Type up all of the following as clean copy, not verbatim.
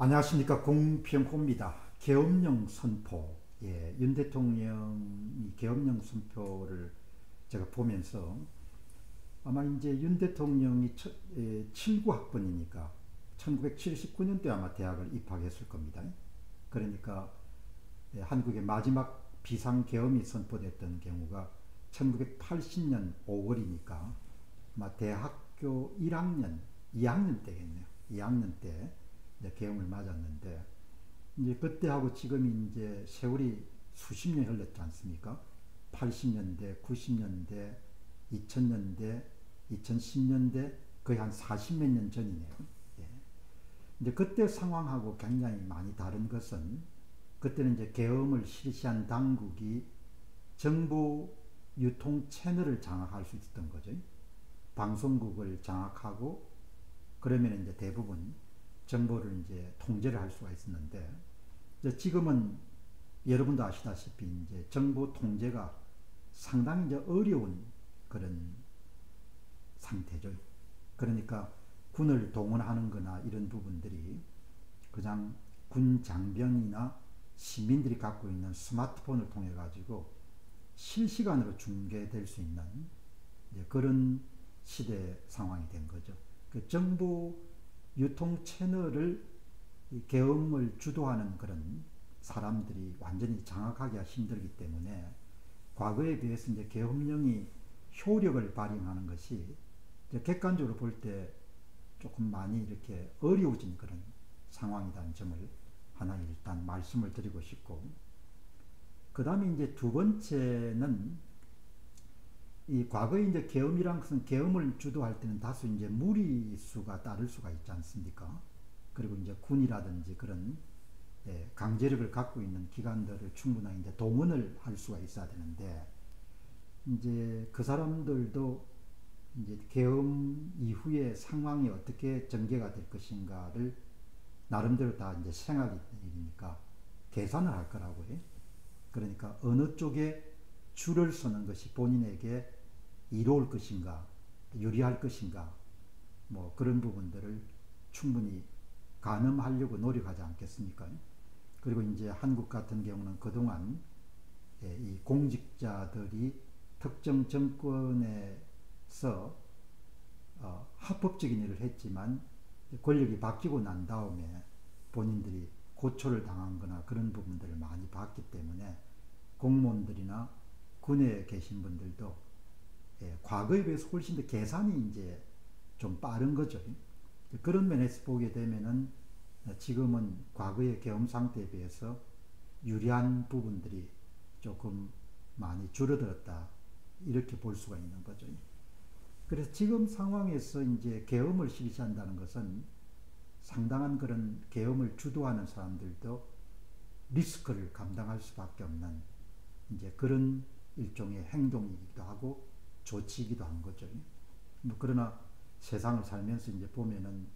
안녕하십니까, 공병호입니다. 계엄령 선포. 윤 대통령이 계엄령 선포를 제가 보면서 아마 이제 윤 대통령이 79학번이니까 1979년도에 아마 대학을 입학했을 겁니다. 그러니까 한국의 마지막 비상계엄이 선포됐던 경우가 1980년 5월이니까 아마 대학교 1학년, 2학년 때겠네요. 2학년 때 이제 계엄을 맞았는데, 이제 그때하고 지금이 이제 세월이 수십 년 흘렀지 않습니까? 80년대, 90년대, 2000년대, 2010년대, 거의 한 40몇 년 전이네요. 예. 이제 그때 상황하고 굉장히 많이 다른 것은, 그때는 이제 계엄을 실시한 당국이 정보 유통 채널을 장악할 수 있었던 거죠. 방송국을 장악하고, 그러면 이제 대부분 정보를 이제 통제를 할 수가 있었는데, 이제 지금은 여러분도 아시다시피 이제 정보 통제가 상당히 이제 어려운 그런 상태죠. 그러니까 군을 동원하는 거나 이런 부분들이 그냥 군 장병이나 시민들이 갖고 있는 스마트폰을 통해 가지고 실시간으로 중계될 수 있는 그런 시대 상황이 된 거죠. 그 정보 유통 채널을 계엄을 주도하는 그런 사람들이 완전히 장악하기가 힘들기 때문에 과거에 비해서 이제 계엄령이 효력을 발휘하는 것이 객관적으로 볼 때 조금 많이 이렇게 어려워진 그런 상황이라는 점을 하나 일단 말씀을 드리고 싶고, 그 다음에 이제 두 번째는 이 과거에 이제 계엄이란 것은 계엄을 주도할 때는 다소 이제 무리수가 따를 수가 있지 않습니까? 그리고 이제 군이라든지 그런 강제력을 갖고 있는 기관들을 충분하게 이제 동원을 할 수가 있어야 되는데, 이제 그 사람들도 이제 계엄 이후에 상황이 어떻게 전개가 될 것인가를 나름대로 다 이제 생각이 일이니까 계산을 할 거라고요. 그러니까 어느 쪽에 줄을 서는 것이 본인에게 이로울 것인가, 유리할 것인가, 뭐 그런 부분들을 충분히 가늠하려고 노력하지 않겠습니까? 그리고 이제 한국 같은 경우는 그동안 이 공직자들이 특정 정권에서 합법적인 일을 했지만 권력이 바뀌고 난 다음에 본인들이 고초를 당한 거나 그런 부분들을 많이 봤기 때문에 공무원들이나 군에 계신 분들도 과거에 비해서 훨씬 더 계산이 이제 좀 빠른 거죠. 그런 면에서 보게 되면은 지금은 과거의 계엄 상태에 비해서 유리한 부분들이 조금 많이 줄어들었다, 이렇게 볼 수가 있는 거죠. 그래서 지금 상황에서 이제 계엄을 실시한다는 것은 상당한 그런 계엄을 주도하는 사람들도 리스크를 감당할 수밖에 없는 이제 그런 일종의 행동이기도 하고 조치이기도 한 거죠. 뭐 그러나 세상을 살면서 이제 보면은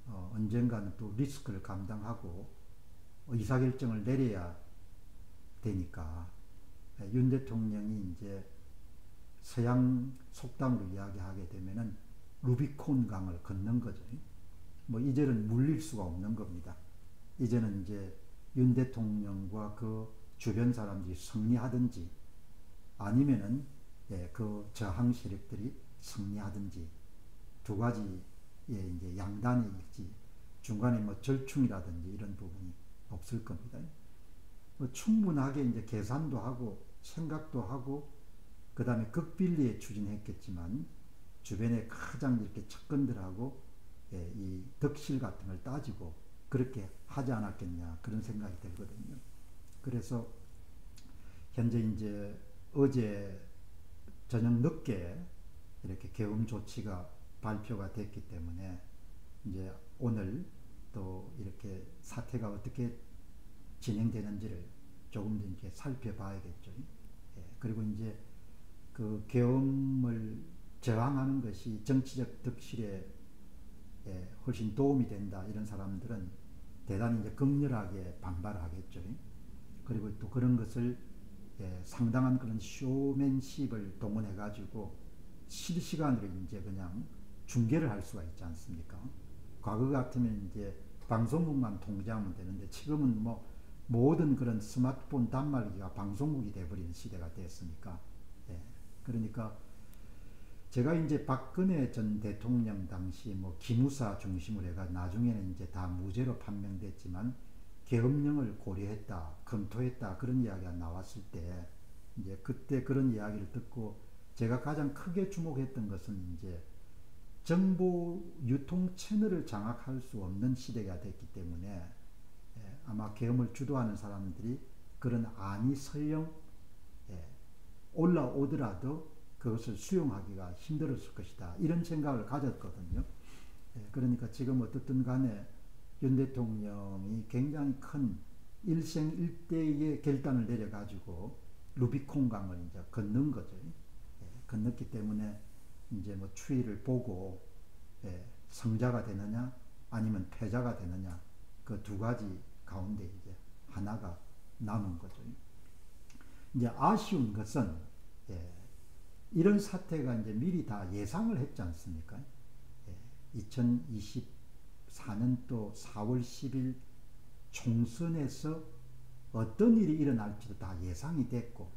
언젠가는 또 리스크를 감당하고 의사결정을 내려야 되니까 윤 대통령이 이제 서양 속담으로 이야기하게 되면은 루비콘 강을 걷는 거죠. 뭐 이제는 물릴 수가 없는 겁니다. 이제는 이제 윤 대통령과 그 주변 사람들이 승리하든지 아니면은 그 저항 세력들이 승리하든지 두 가지의 이제 양단이 있지, 중간에 뭐 절충이라든지 이런 부분이 없을 겁니다. 뭐 충분하게 이제 계산도 하고 생각도 하고 그 다음에 극비리에 추진했겠지만 주변에 가장 이렇게 측근들하고 이 덕실 같은 걸 따지고 그렇게 하지 않았겠냐, 그런 생각이 들거든요. 그래서 현재 이제 어제 저녁 늦게 이렇게 계엄 조치가 발표가 됐기 때문에 이제 오늘 또 이렇게 사태가 어떻게 진행되는지를 조금 더 이렇게 살펴봐야겠죠. 그리고 이제 그 계엄을 저항하는 것이 정치적 득실에 훨씬 도움이 된다, 이런 사람들은 대단히 이제 극렬하게 반발하겠죠. 그리고 또 그런 것을 상당한 그런 쇼맨십을 동원해 가지고 실시간으로 이제 그냥 중계를 할 수가 있지 않습니까? 과거 같으면 이제 방송국만 통제하면 되는데 지금은 뭐 모든 그런 스마트폰 단말기가 방송국이 돼버리는 시대가 됐으니까. 예. 그러니까 제가 이제 박근혜 전 대통령 당시 뭐 기무사 중심으로 해가 나중에는 이제 다 무죄로 판명됐지만 계엄령을 고려했다, 검토했다 그런 이야기가 나왔을 때 이제 그때 그런 이야기를 듣고 제가 가장 크게 주목했던 것은 이제 정보 유통 채널을 장악할 수 없는 시대가 됐기 때문에 아마 계엄을 주도하는 사람들이 그런 안이 설령 올라오더라도 그것을 수용하기가 힘들었을 것이다. 이런 생각을 가졌거든요. 그러니까 지금 어떻든 간에 윤 대통령이 굉장히 큰 일생일대의 결단을 내려가지고 루비콘강을 이제 건넌 거죠. 건넜기 때문에 이제 뭐 추이를 보고 성자가 되느냐 아니면 패자가 되느냐 그 두 가지 가운데 이제 하나가 남은 거죠. 이제 아쉬운 것은 이런 사태가 이제 미리 다 예상을 했지 않습니까? 2024년도 4월 10일 총선에서 어떤 일이 일어날지도 다 예상이 됐고,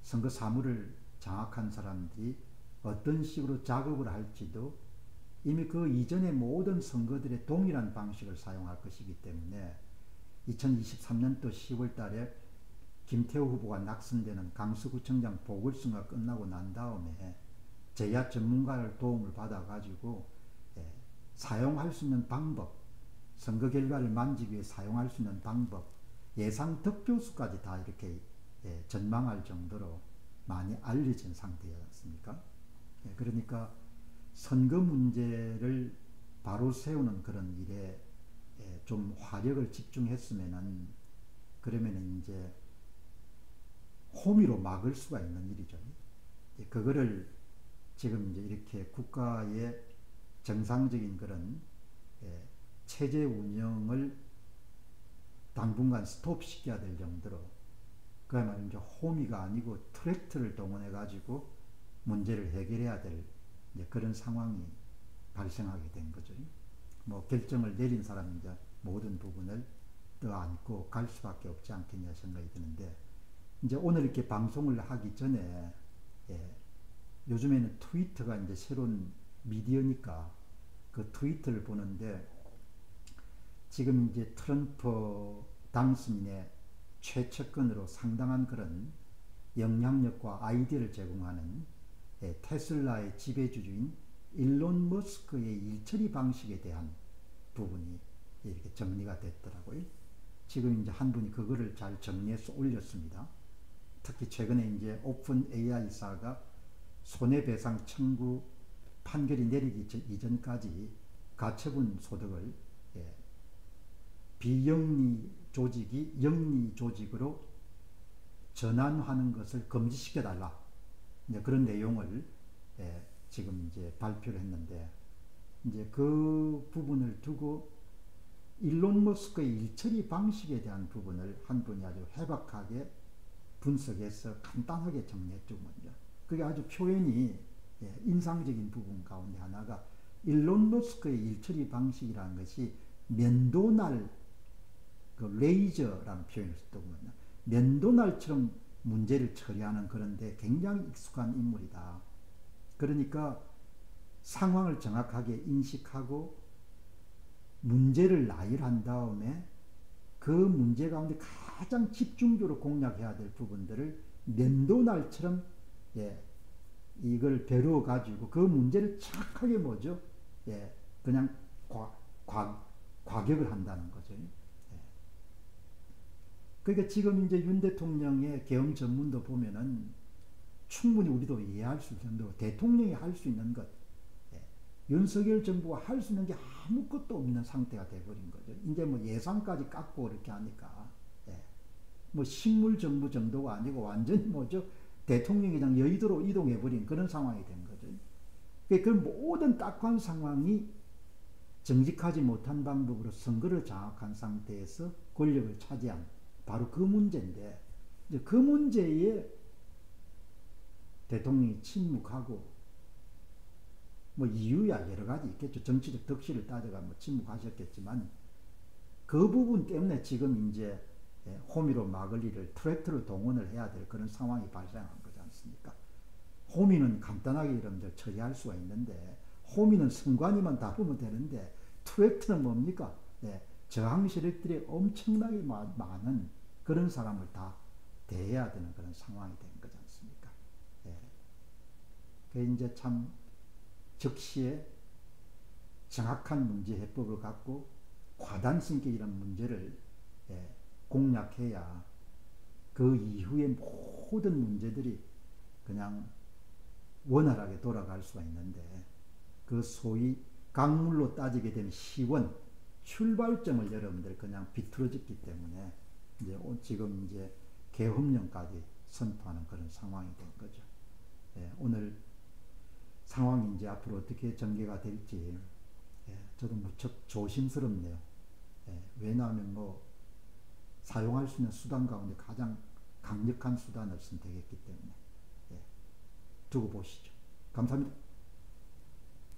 선거 사무를 장악한 사람들이 어떤 식으로 작업을 할지도 이미 그 이전의 모든 선거들의 동일한 방식을 사용할 것이기 때문에 2023년도 10월 달에 김태우 후보가 낙선되는 강서구청장 보궐선거가 끝나고 난 다음에 제야 전문가를 도움을 받아가지고 사용할 수 있는 방법, 선거 결과를 만지기 위해 사용할 수 있는 방법, 예상 득표수까지 다 이렇게 전망할 정도로 많이 알려진 상태였습니까? 그러니까 선거 문제를 바로 세우는 그런 일에 좀 화력을 집중했으면은 그러면 이제 호미로 막을 수가 있는 일이죠. 그거를 지금 이제 이렇게 국가의 정상적인 그런 체제 운영을 당분간 스톱시켜야 될 정도로 그야말로 이제 호미가 아니고 트랙터를 동원해 가지고 문제를 해결해야 될 이제 그런 상황이 발생하게 된 거죠. 뭐 결정을 내린 사람이 이제 모든 부분을 떠안고 갈 수밖에 없지 않겠냐 생각이 드는데 이제 오늘 이렇게 방송을 하기 전에 요즘에는 트위터가 이제 새로운 미디어니까 그 트위터를 보는데 지금 이제 트럼프 당선인의 최측근으로 상당한 그런 영향력과 아이디어를 제공하는 테슬라의 지배주주인 일론 머스크의 일처리 방식에 대한 부분이 이렇게 정리가 됐더라고요. 지금 이제 한 분이 그거를 잘 정리해서 올렸습니다. 특히 최근에 이제 오픈 AI사가 손해배상 청구 판결이 내리기 이전까지 가처분 소득을 비영리 조직이 영리 조직으로 전환하는 것을 금지시켜달라. 그런 내용을 지금 이제 발표를 했는데 이제 그 부분을 두고 일론 머스크의 일처리 방식에 대한 부분을 한 분이 아주 해박하게 분석해서 간단하게 정리했더군요. 그게 아주 표현이 인상적인 부분 가운데 하나가 일론 머스크의 일처리 방식이라는 것이 면도날 그 레이저라는 표현을 썼더군요. 면도날처럼 문제를 처리하는 그런데 굉장히 익숙한 인물이다. 그러니까 상황을 정확하게 인식하고 문제를 나열한 다음에 그 문제 가운데 가장 집중적으로 공략해야 될 부분들을 면도날처럼 이걸 배워 가지고 그 문제를 정확하게 뭐죠? 그냥 과격을 한다는 거죠. 그러니까 지금 이제 윤 대통령의 계엄 전문도 보면은 충분히 우리도 이해할 수 있는 정도로 대통령이 할 수 있는 것, 윤석열 정부가 할 수 있는 게 아무것도 없는 상태가 돼버린 거죠. 이제 뭐 예산까지 깎고 이렇게 하니까, 뭐 식물 정부 정도가 아니고 완전히 뭐죠? 대통령이 그냥 여의도로 이동해버린 그런 상황이 된 거죠. 그 모든 딱한 상황이 정직하지 못한 방법으로 선거를 장악한 상태에서 권력을 차지한 바로 그 문제인데, 이제 그 문제에 대통령이 침묵하고 뭐 이유야 여러 가지 있겠죠. 정치적 덕실을 따져가 뭐 침묵하셨겠지만 그 부분 때문에 지금 이제 호미로 마글리를 트랙터로 동원을 해야 될 그런 상황이 발생한 거지 않습니까? 호미는 간단하게 여러분들 처리할 수가 있는데 호미는 선관위만 다루면 되는데 트랙터는 뭡니까? 저항 세력들이 엄청나게 많은 그런 사람을 다 대해야 되는 그런 상황이 된 거지 않습니까? 그 이제 참 적시에 정확한 문제 해법을 갖고 과단성 있게 이런 문제를 공략해야 그 이후의 모든 문제들이 그냥 원활하게 돌아갈 수가 있는데 그 소위 강물로 따지게 되면 시원 출발점을 여러분들 그냥 비틀어졌기 때문에 이제 지금 이제 계엄령까지 선포하는 그런 상황이 된 거죠. 오늘 상황이 이제 앞으로 어떻게 전개가 될지 저도 무척 조심스럽네요. 왜냐하면 뭐 사용할 수 있는 수단 가운데 가장 강력한 수단을 선택했기 때문에 두고 보시죠. 감사합니다.